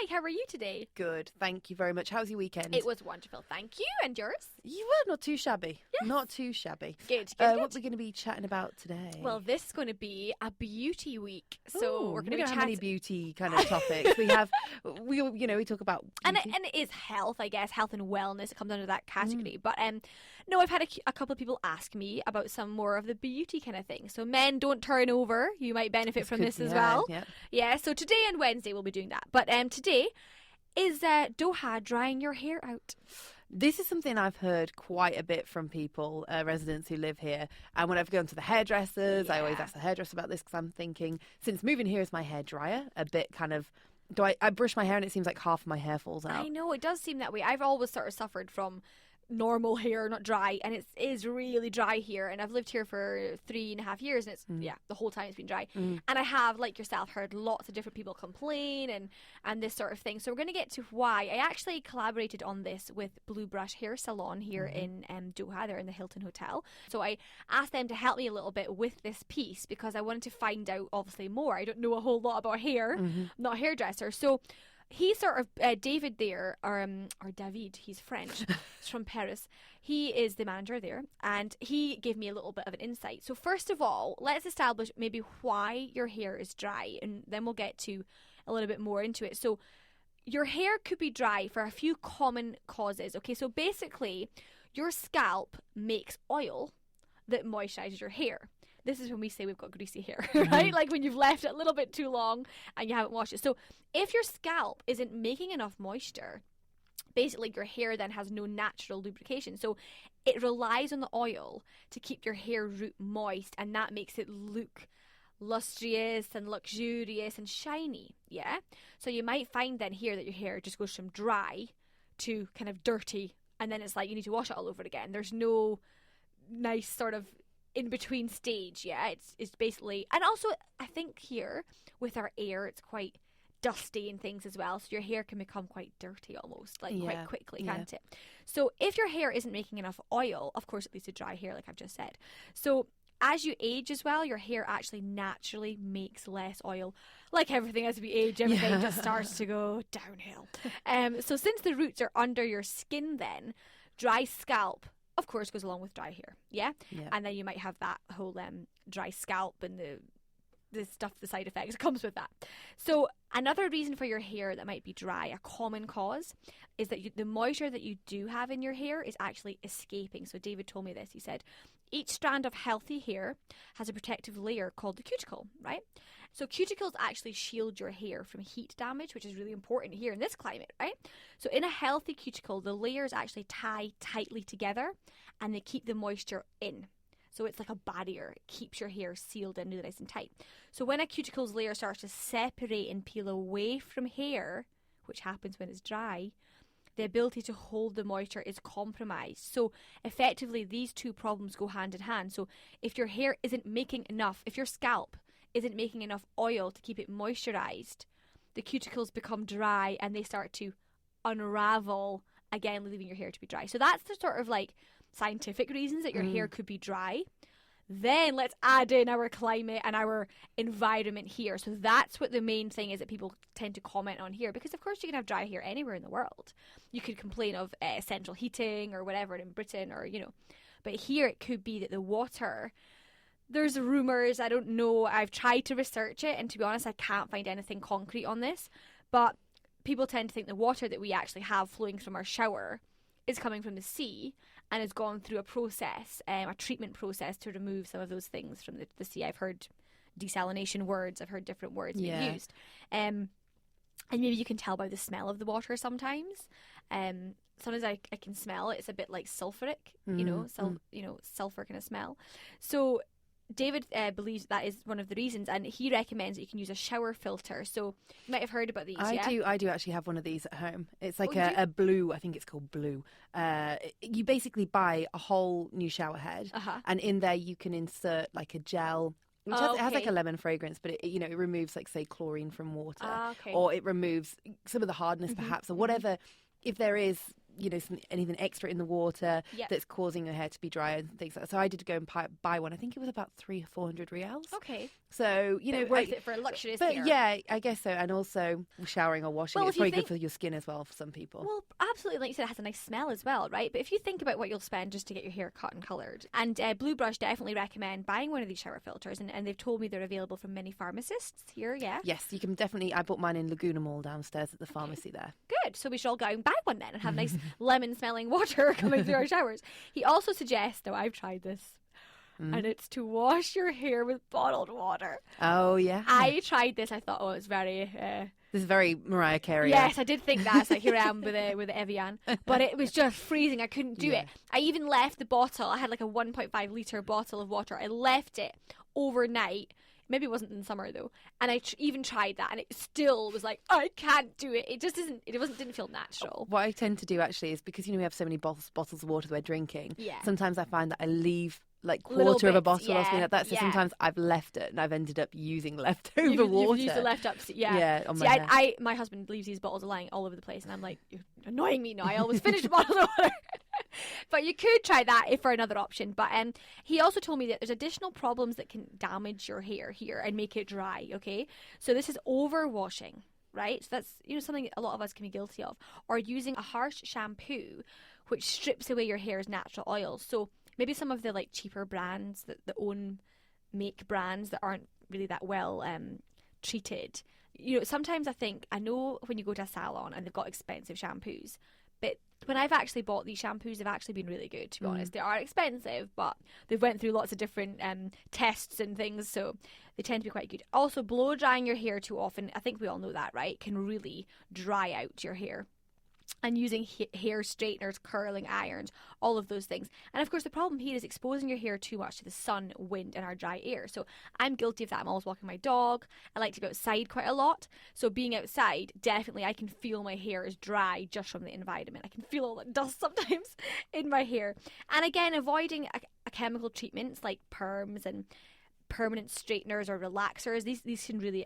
Hi, how are you today? Good, thank you very much. How's your weekend? It was wonderful, thank you. And yours? You were not too shabby. Yes. Not too shabby. Good. What are we going to be chatting about today? Well, this is going to be a beauty week. So we're going to be have many beauty kind of topics. We talk about beauty. And it is health, I guess, health and wellness. It comes under that category. But no, I've had a couple of people ask me about some more of the beauty kind of thing. So men, don't turn over. You might benefit from this as well. Yeah. So today and Wednesday we'll be doing that. But today is Doha drying your hair out. This is something I've heard quite a bit from people, residents who live here. And when I've gone to the hairdressers, I always ask the hairdresser about this because I'm thinking, since moving here is my hair dryer, a bit kind of, I brush my hair and it seems like half of my hair falls out. I know, it does seem that way. I've always sort of suffered from normal hair, not dry, and it is really dry here, and I've lived here for 3.5 years, and it's the whole time it's been dry. And I have, like yourself, heard lots of different people complain and this sort of thing. So we're going to get to why. I actually collaborated on this with Blue Brush Hair Salon here in Doha. They're in the Hilton Hotel. So I asked them to help me a little bit with this piece because I wanted to find out obviously more. I don't know a whole lot about hair. I'm not a hairdresser. So he sort of, David there, or David, he's French, he's from Paris. He is the manager there, and he gave me a little bit of an insight. So first of all, let's establish maybe why your hair is dry, and then we'll get to a little bit more into it. So your hair could be dry for a few common causes. Okay, so basically, your scalp makes oil that moisturizes your hair. This is when we say we've got greasy hair, right? Like when you've left it a little bit too long and you haven't washed it. So if your scalp isn't making enough moisture, basically your hair then has no natural lubrication. So it relies on the oil to keep your hair root moist, and that makes it look lustrous and luxurious and shiny, yeah? So you might find then here that your hair just goes from dry to kind of dirty, and then it's like you need to wash it all over again. There's no nice sort of in-between stage, yeah. It's basically, and also I think here with our air it's quite dusty and things as well, so your hair can become quite dirty almost, like quite quickly, can't it? So if your hair isn't making enough oil, of course it leads to dry hair, like I've just said. So as you age as well, your hair actually naturally makes less oil. Like everything, as we age, everything just starts to go downhill. So since the roots are under your skin then, dry scalp of course goes along with dry hair, yeah? And then you might have that whole dry scalp and the stuff, the side effects that comes with that. So another reason for your hair that might be dry, a common cause, is that the moisture that you do have in your hair is actually escaping. So David told me this. He said, each strand of healthy hair has a protective layer called the cuticle, right? So cuticles actually shield your hair from heat damage, which is really important here in this climate, right? So in a healthy cuticle, the layers actually tie tightly together and they keep the moisture in. So it's like a barrier. It keeps your hair sealed in really nice and tight. So when a cuticle's layer starts to separate and peel away from hair, which happens when it's dry, the ability to hold the moisture is compromised. So effectively, these two problems go hand in hand. So if your hair isn't making enough, if your scalp isn't making enough oil to keep it moisturized, the cuticles become dry and they start to unravel, again, leaving your hair to be dry. So that's the sort of like scientific reasons that your hair could be dry. Then let's add in our climate and our environment here. So that's what the main thing is that people tend to comment on here, because of course you can have dry hair anywhere in the world. You could complain of central heating or whatever in Britain, or but here it could be that the water, there's rumours, I don't know, I've tried to research it, and to be honest I can't find anything concrete on this, but people tend to think the water that we actually have flowing from our shower is coming from the sea and has gone through a process, a treatment process to remove some of those things from the sea. I've heard desalination words, I've heard different words being used. And maybe you can tell by the smell of the water sometimes. Sometimes I can smell it. It's a bit like sulfuric, sulfur kind of smell. So David believes that is one of the reasons, and he recommends that you can use a shower filter. So you might have heard about these. I do actually have one of these at home. It's like a blue, I think it's called blue. You basically buy a whole new shower head, and in there you can insert like a gel. It has like a lemon fragrance, but it removes, like, say, chlorine from water, or it removes some of the hardness, perhaps, or whatever. If there is, anything extra in the water that's causing your hair to be dry and things like that. So I did go and buy one. I think it was about 300 or 400 reals. Okay. So, you know, worth it for luxurious but hair. yeah, I guess so. And also showering or washing, it's probably good for your skin as well for some people. Well, absolutely. Like you said, it has a nice smell as well, right? But if you think about what you'll spend just to get your hair cut and coloured, and Blue Brush definitely recommend buying one of these shower filters, and they've told me they're available from many pharmacists here, yeah? Yes, you can definitely. I bought mine in Laguna Mall downstairs at the pharmacy there. Good. So we should all go out and buy one then and have nice lemon-smelling water coming through our showers. He also suggests, now I've tried this, and it's to wash your hair with bottled water. Oh, yeah. I tried this. I thought, oh, it's very... this is very Mariah Carey. Yes, I did think that. So here I am with Evian. But it was just freezing. I couldn't do it. I even left the bottle. I had like a 1.5 litre bottle of water. I left it overnight. Maybe it wasn't in summer though. And I even tried that and it still was like, I can't do it. It just didn't feel natural. What I tend to do actually is because, you know, we have so many bottles of water we're drinking. Yeah. Sometimes I find that I leave like quarter of a bottle or something like that. So yeah. sometimes I've left it and I've ended up using leftover water. You've used the leftovers, yeah. Yeah, on my hair. My husband leaves these bottles lying all over the place and I'm like, you're annoying me now. I always finish the bottle of water. But you could try that if for another option. But he also told me that there's additional problems that can damage your hair here and make it dry, okay? So this is overwashing, right? So that's, you know, something a lot of us can be guilty of. Or using a harsh shampoo which strips away your hair's natural oils. So maybe some of the like cheaper brands that make brands that aren't really that well treated. You know, sometimes I know when you go to a salon and they've got expensive shampoos, but when I've actually bought these shampoos, they've actually been really good, to be honest. They are expensive, but they've went through lots of different tests and things, so they tend to be quite good. Also, blow drying your hair too often, I think we all know that, right, can really dry out your hair. And using hair straighteners, curling irons, all of those things. And of course, the problem here is exposing your hair too much to the sun, wind, and our dry air. So I'm guilty of that. I'm always walking my dog. I like to go outside quite a lot. So being outside, definitely I can feel my hair is dry just from the environment. I can feel all the dust sometimes in my hair. And again, avoiding a chemical treatments like perms and permanent straighteners or relaxers. These can really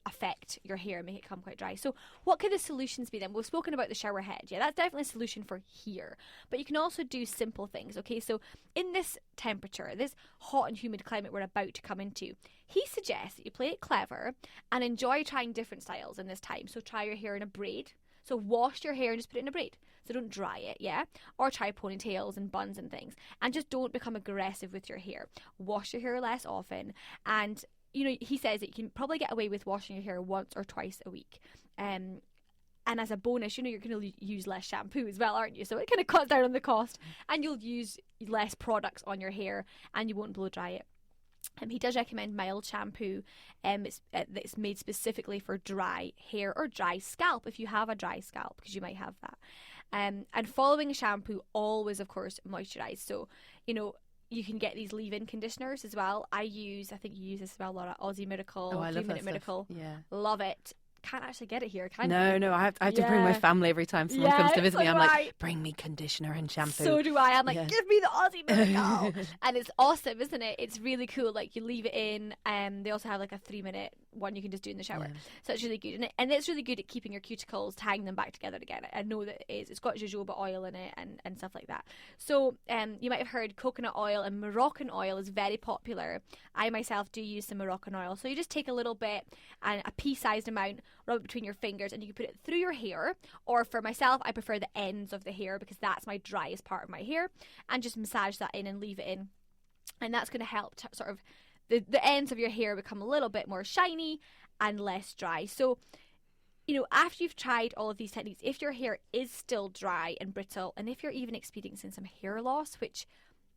affect your hair and make it come quite dry. So what could the solutions be then? We've spoken about the shower head. Yeah, that's definitely a solution for here. But you can also do simple things, okay? So in this temperature, this hot and humid climate we're about to come into, he suggests that you play it clever and enjoy trying different styles in this time. So try your hair in a braid. So wash your hair and just put it in a braid. So don't dry it, yeah? Or try ponytails and buns and things. And just don't become aggressive with your hair. Wash your hair less often. And you know, he says that you can probably get away with washing your hair once or twice a week. And as a bonus, you know, you're going to use less shampoo as well, aren't you? So it kind of cuts down on the cost and you'll use less products on your hair and you won't blow dry it. He does recommend mild shampoo that's made specifically for dry hair or dry scalp if you have a dry scalp, because you might have that. And following a shampoo, always, of course, moisturize. So, you know, you can get these leave-in conditioners as well. I think you use this as well, Laura. Aussie Miracle, 3 Minute Miracle. Yeah. Love it. Can't actually get it here, can you? No, I have to bring my family every time someone comes to visit me. I'm like, bring me conditioner and shampoo. So do I. I'm like, give me the Aussie Miracle. And it's awesome, isn't it? It's really cool. Like, you leave it in, and they also have like a 3-minute one you can just do in the shower. Yeah. So it's really good. And it's really good at keeping your cuticles, tying them back together again. I know that it is. It's got jojoba oil in it and stuff like that. So you might have heard coconut oil and Moroccan oil is very popular. I myself do use some Moroccan oil. So you just take a little bit and a pea-sized amount, rub it between your fingers, and you can put it through your hair. Or for myself, I prefer the ends of the hair because that's my driest part of my hair. And just massage that in and leave it in. And that's going to help sort of the ends of your hair become a little bit more shiny and less dry. So, you know, after you've tried all of these techniques, if your hair is still dry and brittle, and if you're even experiencing some hair loss, which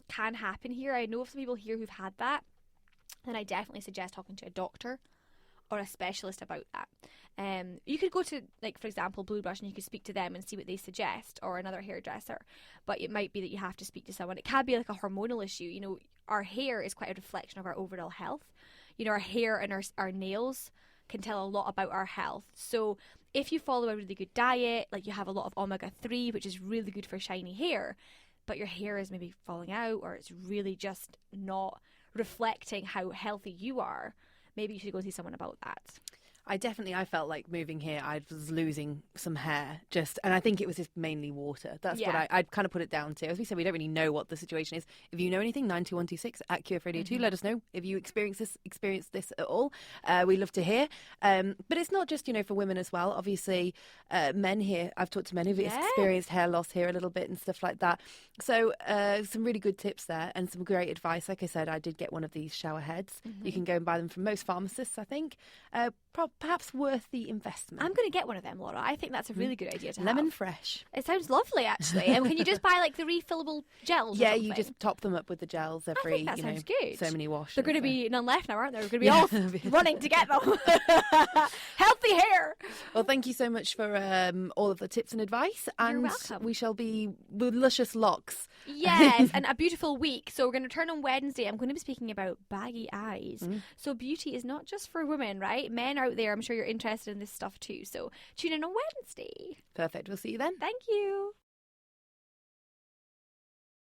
can happen here, I know of some people here who've had that, then I definitely suggest talking to a doctor or a specialist about that. You could go to, like, for example, Blue Brush, and you could speak to them and see what they suggest, or another hairdresser. But it might be that you have to speak to someone. It can be like a hormonal issue. You know, our hair is quite a reflection of our overall health. You know, our hair and our nails can tell a lot about our health. So if you follow a really good diet, like you have a lot of omega-3, which is really good for shiny hair, but your hair is maybe falling out, or it's really just not reflecting how healthy you are, maybe you should go see someone about that. I felt like moving here, I was losing some hair and I think it was just mainly water. That's what I'd kind of put it down to. As we said, we don't really know what the situation is. If you know anything, 92126 at QF Radio 2, let us know if you experience this at all. We love to hear. But it's not just, for women as well. Obviously, men here, I've talked to men who've experienced hair loss here a little bit and stuff like that. So some really good tips there and some great advice. Like I said, I did get one of these shower heads. You can go and buy them from most pharmacists, I think. Perhaps worth the investment. I'm going to get one of them, Laura. I think that's a really good idea to have. Lemon fresh. It sounds lovely, actually. And can you just buy like the refillable gels? Yeah, you just top them up with the gels every. I think that sounds good. So many washes. They're going to be none left now, aren't there? We're going to be all running to get them. Healthy hair. Well, thank you so much for all of the tips and advice. And you're welcome. We shall be with luscious locks. Yes, and a beautiful week. So we're going to turn on Wednesday. I'm going to be speaking about baggy eyes. So beauty is not just for women, right? Men out there, I'm sure you're interested in this stuff too. So tune in on Wednesday. Perfect. We'll see you then. Thank you.